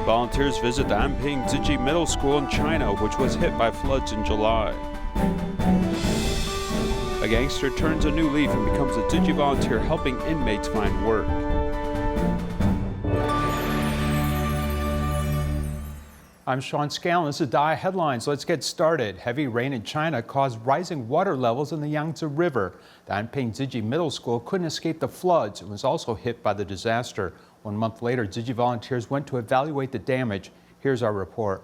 Volunteers visit the Anping Tzu Chi Middle School in China, which was hit by floods in July. A gangster turns a new leaf and becomes a Tzu Chi volunteer helping inmates find work. I'm Sean Scanlon. This is DIA Headlines. Let's get started. Heavy rain in China caused rising water levels in the Yangtze River. The Anping Tzu Chi Middle School couldn't escape the floods and was also hit by the disaster. 1 month later, Tzu Chi volunteers went to evaluate the damage. Here's our report.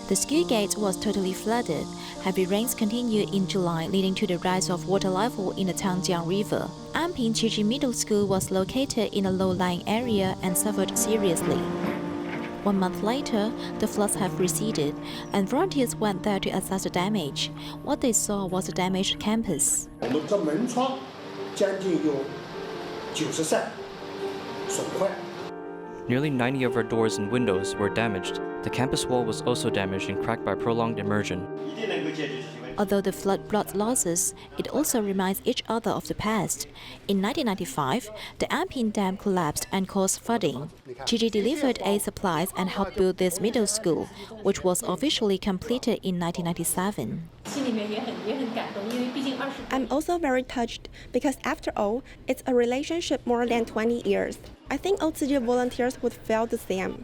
The school gate was totally flooded. Heavy rains continued in July, leading to the rise of water level in the Tangjiang River. Anping Tzu Chi Middle School was located in a low-lying area and suffered seriously. 1 month later, the floods have receded, and volunteers went there to assess the damage. What they saw was a damaged campus. Nearly 90 of our doors and windows were damaged. The campus wall was also damaged and cracked by prolonged immersion. Although the flood brought losses, it also reminds each other of the past. In 1995, the Anping Dam collapsed and caused flooding. Tzu Chi delivered aid supplies and helped build this middle school, which was officially completed in 1997. I'm also very touched because after all, it's a relationship more than 20 years. I think all Tzu Chi volunteers would feel the same.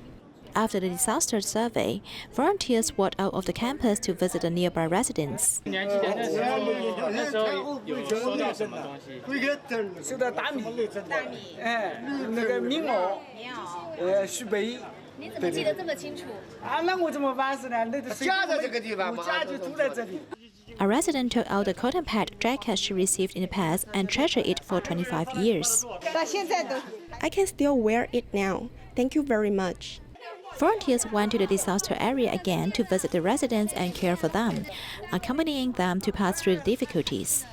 After the disaster survey, volunteers walked out of the campus to visit the nearby residents. A resident took out the cotton pad jacket she received in the past and treasured it for 25 years. I can still wear it now. Thank you very much. Volunteers went to the disaster area again to visit the residents and care for them, accompanying them to pass through the difficulties.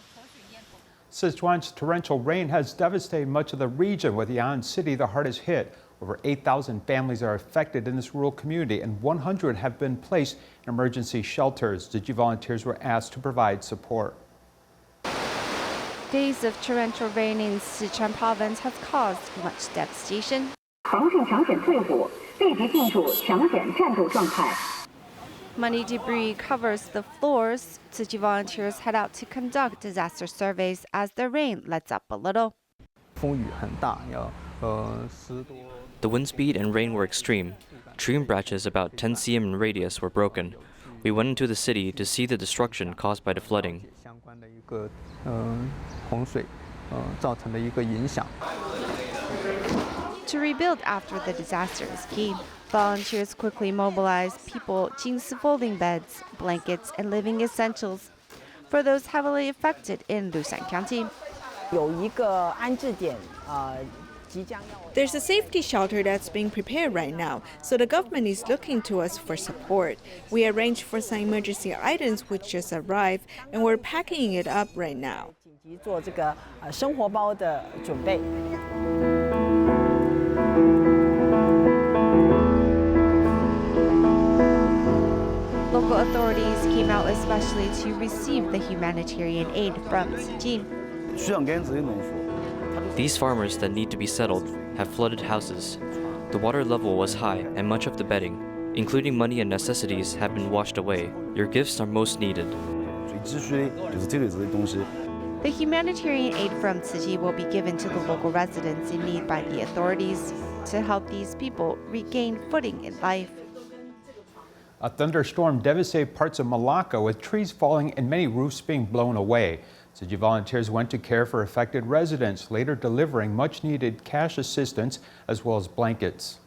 Sichuan's torrential rain has devastated much of the region, with Yan City the hardest hit. Over 8,000 families are affected in this rural community, and 100 have been placed in emergency shelters. Tzu Chi volunteers were asked to provide support. Days of torrential rain in Sichuan province has caused much devastation. Muddy debris covers the floors. Tzu Chi volunteers head out to conduct disaster surveys as the rain lets up a little. The wind speed and rain were extreme. Tree branches about 10 cm in radius were broken. We went into the city to see the destruction caused by the flooding. To rebuild after the disaster is key. Volunteers quickly mobilize people, folding beds, blankets, and living essentials for those heavily affected in Lushan County. There's a safety shelter that's being prepared right now, so the government is looking to us for support. We arranged for some emergency items which just arrived, and we're packing it up right now. Local authorities came out especially to receive the humanitarian aid from Tzu Chi. These farmers that need to be settled have flooded houses. The water level was high and much of the bedding, including money and necessities, have been washed away. Your gifts are most needed. The humanitarian aid from Tzu Chi will be given to the local residents in need by the authorities to help these people regain footing in life. A thunderstorm devastated parts of Malacca, with trees falling and many roofs being blown away. Tzu Chi volunteers went to care for affected residents, later delivering much-needed cash assistance as well as blankets.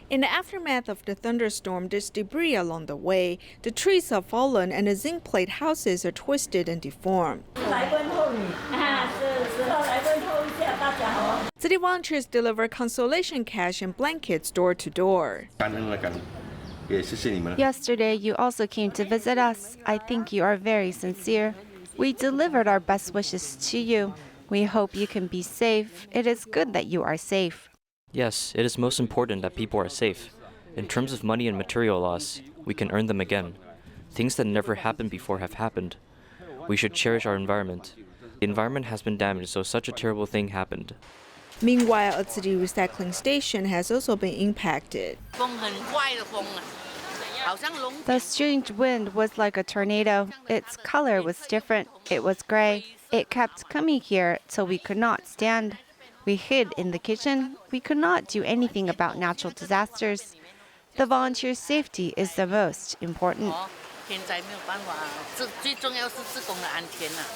In the aftermath of the thunderstorm, there's debris along the way. The trees have fallen and the zinc plate houses are twisted and deformed. City volunteers deliver consolation cash and blankets door to door. Yesterday, you also came to visit us. I think you are very sincere. We delivered our best wishes to you. We hope you can be safe. It is good that you are safe. Yes, it is most important that people are safe. In terms of money and material loss, we can earn them again. Things that never happened before have happened. We should cherish our environment. The environment has been damaged, so such a terrible thing happened. Meanwhile, a Tzu Chi recycling station has also been impacted. The strange wind was like a tornado. Its color was different. It was gray. It kept coming here till we could not stand. We hid in the kitchen. We could not do anything about natural disasters. The volunteers' safety is the most important.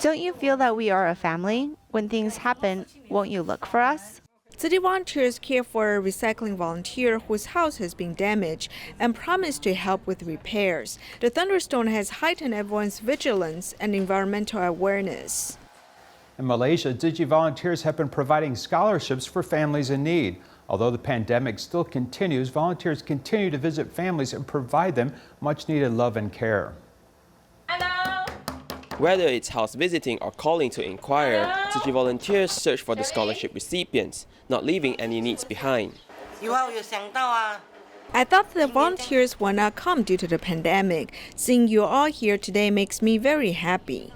Don't you feel that we are a family? When things happen, won't you look for us? Tzu Chi volunteers care for a recycling volunteer whose house has been damaged and promise to help with repairs. The thunderstorm has heightened everyone's vigilance and environmental awareness. In Malaysia, Tzu Chi volunteers have been providing scholarships for families in need. Although the pandemic still continues, volunteers continue to visit families and provide them much-needed love and care. Whether it's house visiting or calling to inquire, Tzu Chi volunteers search for the scholarship recipients, not leaving any needs behind. I thought the volunteers would not come due to the pandemic. Seeing you all here today makes me very happy.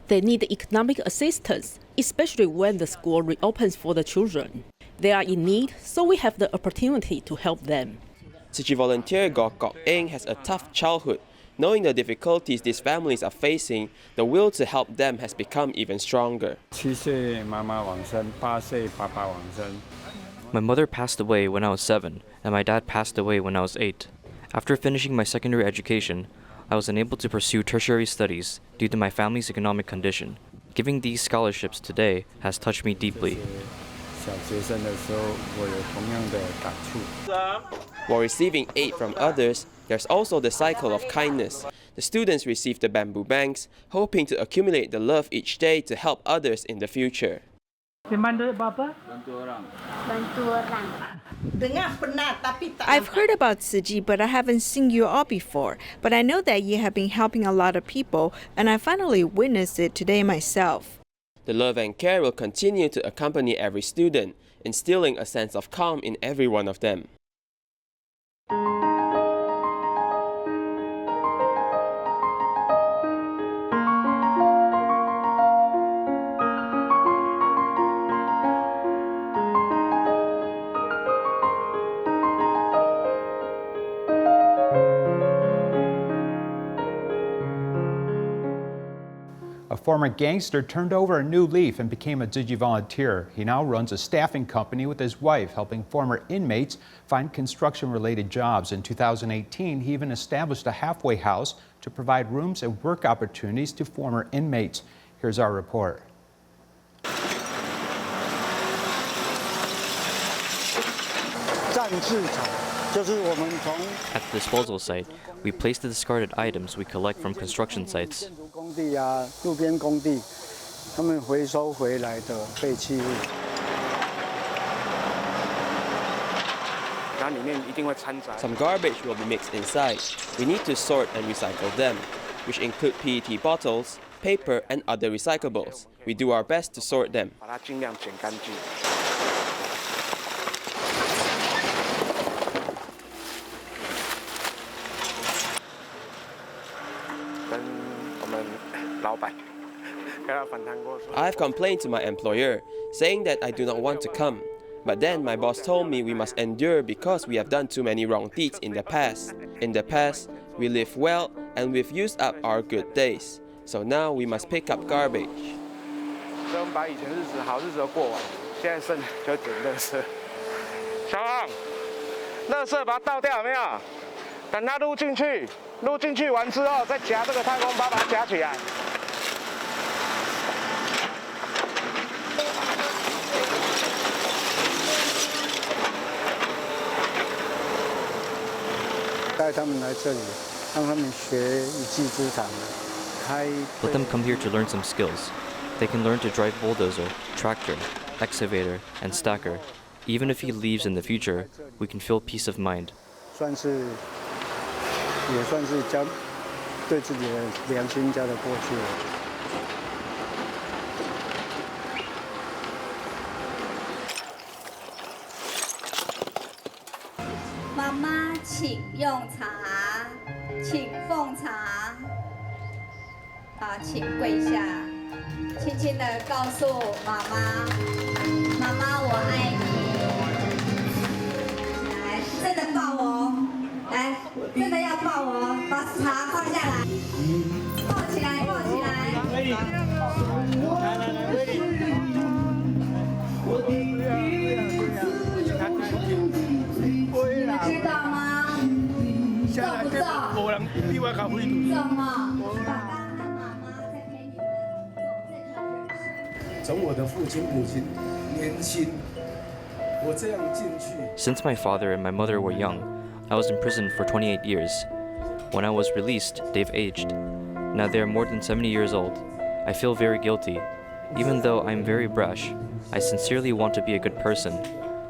They need economic assistance, especially when the school reopens for the children. They are in need, so we have the opportunity to help them. Tzu Chi volunteer Goh Kok Eng has a tough childhood. Knowing the difficulties these families are facing, the will to help them has become even stronger. My mother passed away when I was 7, and my dad passed away when I was 8. After finishing my secondary education, I was unable to pursue tertiary studies due to my family's economic condition. Giving these scholarships today has touched me deeply. While receiving aid from others, there's also the cycle of kindness. The students receive the bamboo banks, hoping to accumulate the love each day to help others in the future. I've heard about Tzu Chi, but I haven't seen you all before. But I know that you have been helping a lot of people, and I finally witnessed it today myself. The love and care will continue to accompany every student, instilling a sense of calm in every one of them. A former gangster turned over a new leaf and became a Tzu Chi volunteer. He now runs a staffing company with his wife, helping former inmates find construction-related jobs. In 2018, he even established a halfway house to provide rooms and work opportunities to former inmates. Here's our report. At the disposal site, we place the discarded items we collect from construction sites. Some garbage will be mixed inside. We need to sort and recycle them, which include PET bottles, paper, and other recyclables. We do our best to sort them. I've complained to my employer, saying that I do not want to come. But then my boss told me we must endure because we have done too many wrong deeds in the past. In the past, we lived well and we've used up our good days. So now we must pick up garbage. Let them come here to learn some skills. They can learn to drive bulldozer, tractor, excavator, and stacker. Even if he leaves in the future, we can feel peace of mind. Mama, 请用茶，请奉茶。好，请跪下，轻轻地告诉妈妈，妈妈我爱。Since my father and my mother were young, I was in prison for 28 years. When I was released, they've aged. Now they are more than 70 years old. I feel very guilty. Even though I am very brash, I sincerely want to be a good person.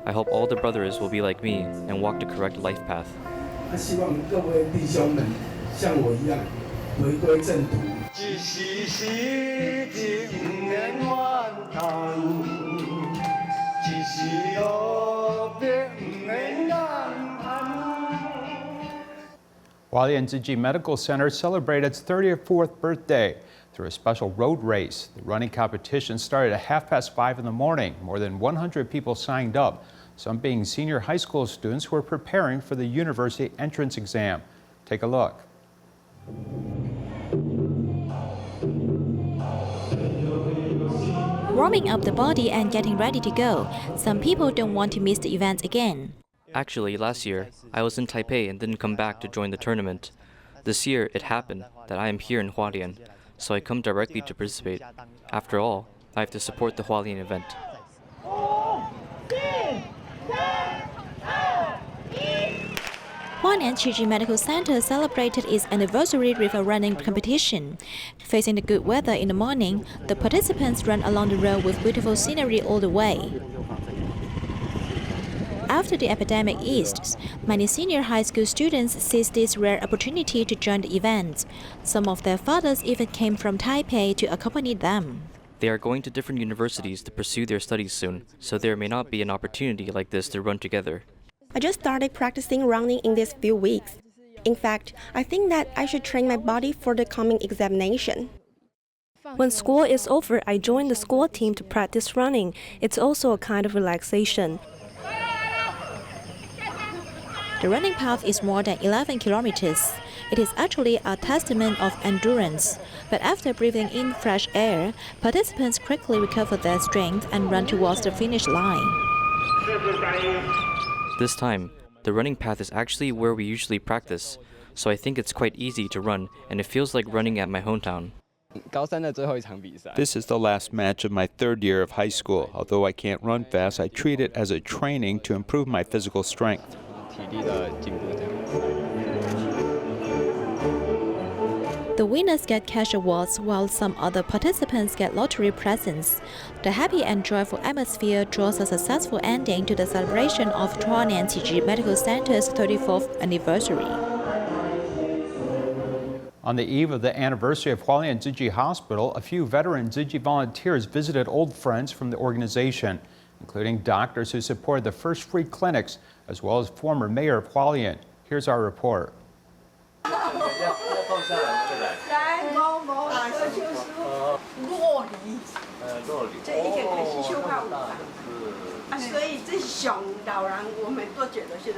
I hope all the brothers will be like me and walk the correct life path. Hualien Tzu Chi Medical Center celebrated its 34th birthday through a special road race. The running competition started at 5:30 in the morning. More than 100 people signed up, some being senior high school students who are preparing for the university entrance exam. Take a look. Warming up the body and getting ready to go. Some people don't want to miss the event again. Actually, last year, I was in Taipei and didn't come back to join the tournament. This year, it happened that I am here in Hualien, so I come directly to participate. After all, I have to support the Hualien event. Hualien Tzu Chi Medical Center celebrated its anniversary with a running competition. Facing the good weather in the morning, the participants ran along the road with beautiful scenery all the way. After the epidemic eased, many senior high school students seized this rare opportunity to join the event. Some of their fathers even came from Taipei to accompany them. They are going to different universities to pursue their studies soon, so there may not be an opportunity like this to run together. I just started practicing running in these few weeks. In fact, I think that I should train my body for the coming examination. When school is over, I join the school team to practice running. It's also a kind of relaxation. The running path is more than 11 kilometers. It is actually a testament of endurance. But after breathing in fresh air, participants quickly recover their strength and run towards the finish line. This time, the running path is actually where we usually practice, so I think it's quite easy to run and it feels like running at my hometown. This is the last match of my third year of high school. Although I can't run fast, I treat it as a training to improve my physical strength. The winners get cash awards while some other participants get lottery presents. The happy and joyful atmosphere draws a successful ending to the celebration of Hualien Tzu Chi Medical Center's 34th anniversary. On the eve of the anniversary of Hualien Tzu Chi Hospital, a few veteran Tzu Chi volunteers visited old friends from the organization, including doctors who supported the first free clinics, as well as former mayor of Hualien. Here's our report.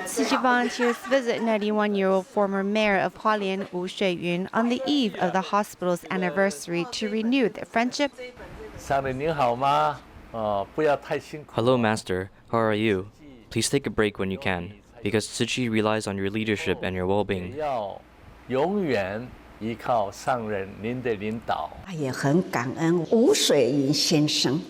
Tzu Chi volunteers visit 91-year-old former mayor of Hualien, Wu Shuiyun, on the eve of the hospital's anniversary to renew their friendship. Hello, Master. How are you? Please take a break when you can, because Tzu Chi relies on your leadership and your well-being. 依靠上人您的领导，也很感恩吴水云先生，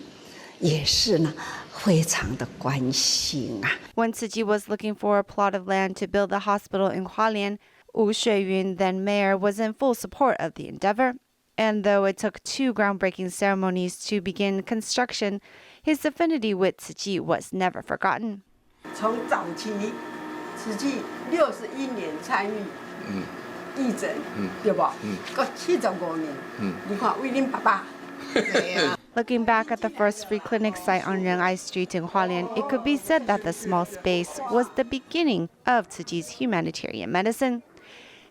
也是呢非常的关心啊。 When Tzu Chi was looking for a plot of land to build a hospital in Hualien, Wu Shuiyun, then mayor, was in full support of the endeavor. And though it took 2 groundbreaking ceremonies to begin construction, his affinity with Tzu Chi was never forgotten. 从早期，实际61年参与。义诊，对不？个75年，你看为恁爸爸。Looking back at the first free clinic site on Ren'ai Street in Hualien, it could be said that the small space was the beginning of Tzu Chi's humanitarian medicine.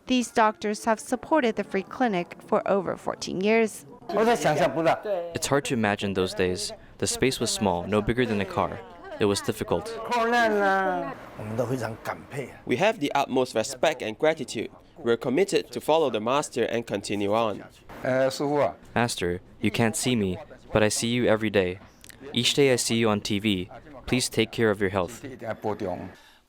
These doctors have supported the free clinic for over 14 years. It's hard to imagine those days. The space was small, no bigger than a car. It was difficult. We have the utmost respect and gratitude. We're committed to follow the Master and continue on. Master, you can't see me, but I see you every day. Each day I see you on TV. Please take care of your health.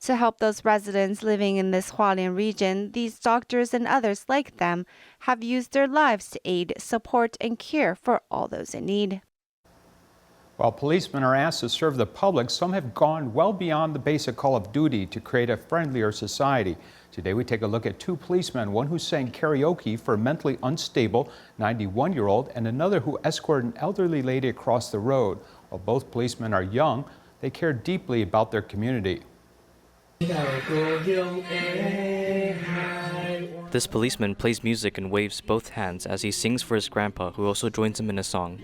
To help those residents living in this Hualien region, these doctors and others like them have used their lives to aid, support, and care for all those in need. While policemen are asked to serve the public, some have gone well beyond the basic call of duty to create a friendlier society. Today we take a look at two policemen, one who sang karaoke for a mentally unstable 91-year-old and another who escorted an elderly lady across the road. While both policemen are young, they care deeply about their community. This policeman plays music and waves both hands as he sings for his grandpa, who also joins him in a song.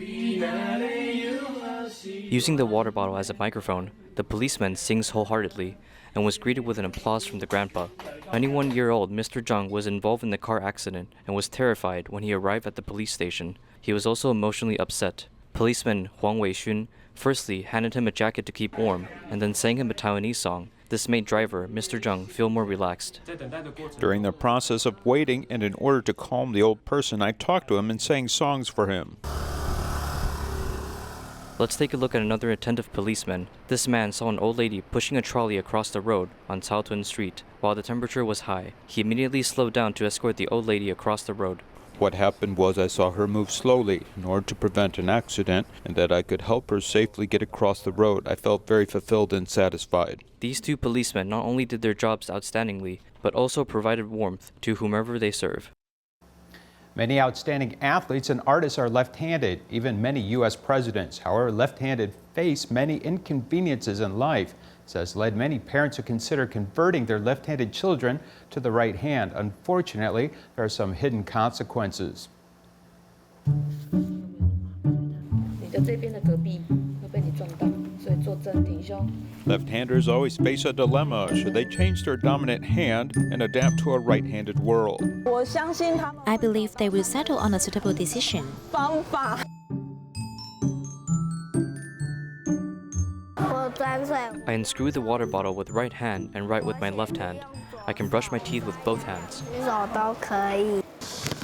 Using the water bottle as a microphone, the policeman sings wholeheartedly and was greeted with an applause from the grandpa. 91-year-old Mr. Zhang was involved in the car accident and was terrified when he arrived at the police station. He was also emotionally upset. Policeman Huang Weixun firstly handed him a jacket to keep warm and then sang him a Taiwanese song. This made driver Mr. Zhang feel more relaxed. During the process of waiting and in order to calm the old person, I talked to him and sang songs for him. Let's take a look at another attentive policeman. This man saw an old lady pushing a trolley across the road on Caotun Street while the temperature was high. He immediately slowed down to escort the old lady across the road. What happened was I saw her move slowly in order to prevent an accident, and that I could help her safely get across the road. I felt very fulfilled and satisfied. These two policemen not only did their jobs outstandingly, but also provided warmth to whomever they serve. Many outstanding athletes and artists are left-handed, even many U.S. presidents. However, left-handed face many inconveniences in life. This has led many parents to consider converting their left-handed children to the right hand. Unfortunately, there are some hidden consequences. Left-handers always face a dilemma. Should they change their dominant hand and adapt to a right-handed world? I believe they will settle on a suitable decision. I unscrew the water bottle with right hand and write with my left hand. I can brush my teeth with both hands.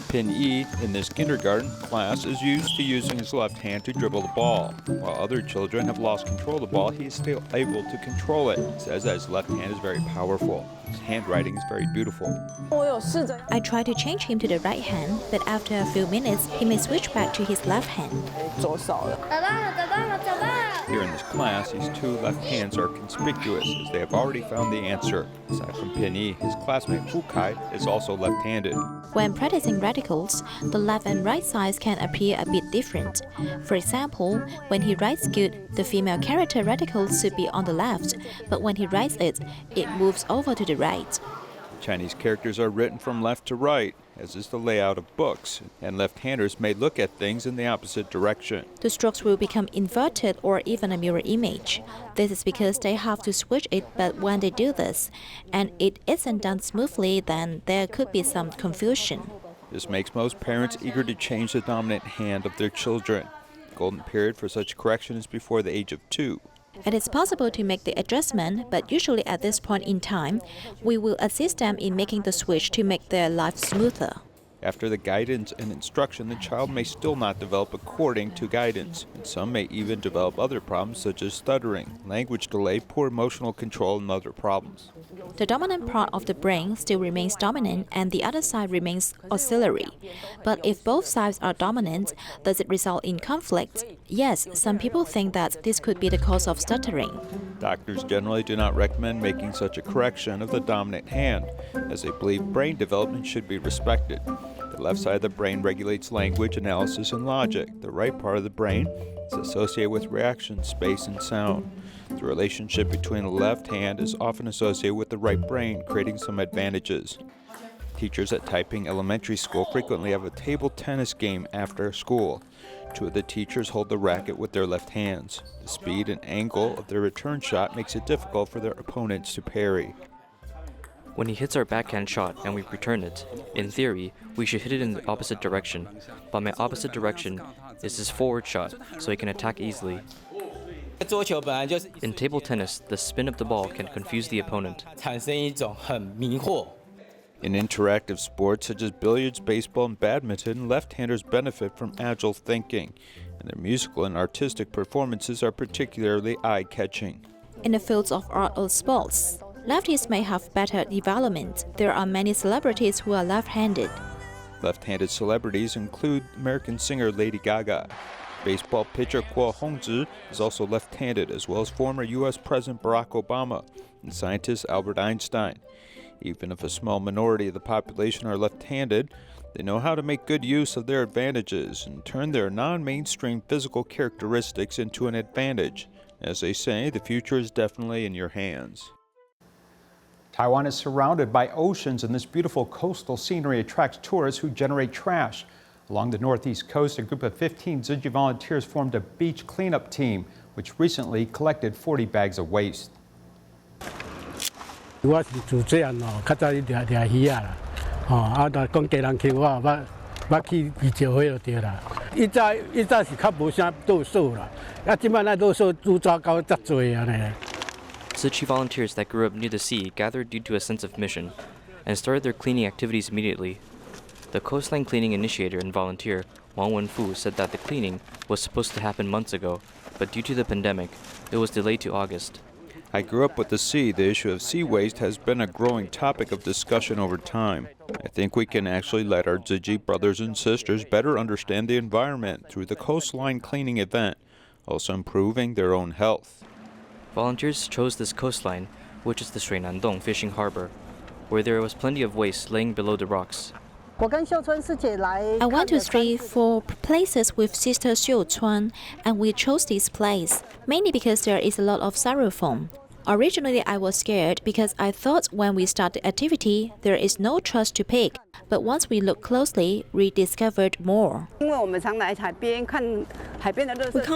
Pin Yi in this kindergarten class is used to using his left hand to dribble the ball. While other children have lost control of the ball, he is still able to control it. He says that his left hand is very powerful. His handwriting is very beautiful. I try to change him to the right hand, but after a few minutes, he may switch back to his left hand. Here in this class, these two left hands are conspicuous as they have already found the answer. Aside from Pin Yi, his classmate Fu Kai is also left-handed. When practicing radicals, the left and right sides can appear a bit different. For example, when he writes good, the female character radical should be on the left, but when he writes it, it moves over to the right. Chinese characters are written from left to right, as is the layout of books, and left-handers may look at things in the opposite direction. The strokes will become inverted or even a mirror image. This is because they have to switch it, but when they do this, and it isn't done smoothly, then there could be some confusion. This makes most parents eager to change the dominant hand of their children. The golden period for such correction is before the age of 2. It is possible to make the adjustment, but usually at this point in time, we will assist them in making the switch to make their life smoother. After the guidance and instruction, the child may still not develop according to guidance, and some may even develop other problems such as stuttering, language delay, poor emotional control, and other problems. The dominant part of the brain still remains dominant and the other side remains auxiliary. But if both sides are dominant, does it result in conflict? Yes, some people think that this could be the cause of stuttering. Doctors generally do not recommend making such a correction of the dominant hand, as they believe brain development should be respected. The left side of the brain regulates language, analysis, and logic. The right part of the brain is associated with reaction, space, and sound. The relationship between the left hand is often associated with the right brain, creating some advantages. Teachers at Taiping Elementary School frequently have a table tennis game after school. 2 of the teachers hold the racket with their left hands. The speed and angle of their return shot makes it difficult for their opponents to parry. When he hits our backhand shot and we return it, in theory, we should hit it in the opposite direction. But my opposite direction is his forward shot, so he can attack easily. In table tennis, the spin of the ball can confuse the opponent. In interactive sports such as billiards, baseball, and badminton, left-handers benefit from agile thinking. and their musical and artistic performances are particularly eye-catching. In the fields of art or sports, lefties may have better development. There are many celebrities who are left-handed. Left-handed celebrities include American singer Lady Gaga. Baseball pitcher Kuo Hongzhi is also left-handed, as well as former U.S. President Barack Obama and scientist Albert Einstein. Even if a small minority of the population are left-handed, they know how to make good use of their advantages and turn their non-mainstream physical characteristics into an advantage. As they say, the future is definitely in your hands. Taiwan is surrounded by oceans, and this beautiful coastal scenery attracts tourists who generate trash. Along the northeast coast, a group of 15 Tzu Chi volunteers formed a beach cleanup team, which recently collected 40 bags of waste. 我是主这样哦，较早掠鱼啊啦，但讲家人去我去二石花就对啦。以早是较无啥倒数啦，即摆咱倒数拄抓到遮多啊呢。Tzu Chi volunteers that grew up near the sea gathered due to a sense of mission and started their cleaning activities immediately. The coastline cleaning initiator and volunteer, Wang Wenfu, said that the cleaning was supposed to happen months ago, but due to the pandemic, it was delayed to August. I grew up with the sea. The issue of sea waste has been a growing topic of discussion over time. I think we can actually let our Tzu Chi brothers and sisters better understand the environment through the coastline cleaning event, also improving their own health. Volunteers chose this coastline, which is the Shuinandong fishing harbor, where there was plenty of waste laying below the rocks. I went to 3-4 places with Sister Xiu Chuan, and we chose this place, mainly because there is a lot of styrofoam. Originally, I was scared because I thought when we start the activity, there is no trash to pick. But once we looked closely, we discovered more. We come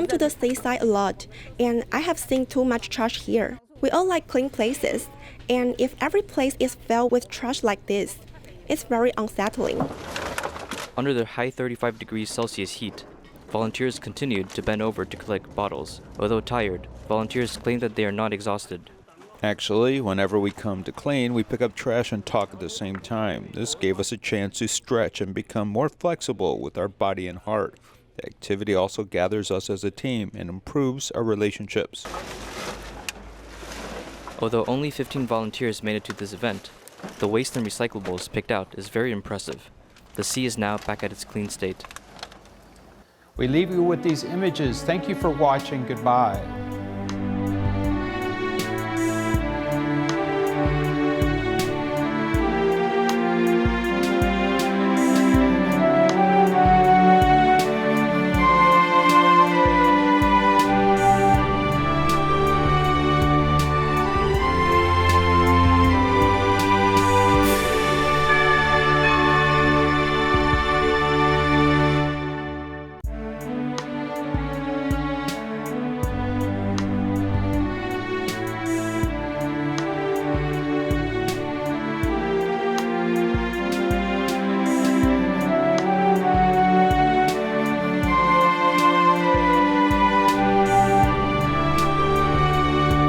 to the seaside a lot, and I have seen too much trash here. We all like clean places, and if every place is filled with trash like this, it's very unsettling. Under the high 35 degrees Celsius heat, volunteers continued to bend over to collect bottles. Although tired, volunteers claim that they are not exhausted. Actually, whenever we come to clean, we pick up trash and talk at the same time. This gave us a chance to stretch and become more flexible with our body and heart. The activity also gathers us as a team and improves our relationships. Although only 15 volunteers made it to this event, the waste and recyclables picked out is very impressive. The sea is now back at its clean state. We leave you with these images. Thank you for watching. Goodbye.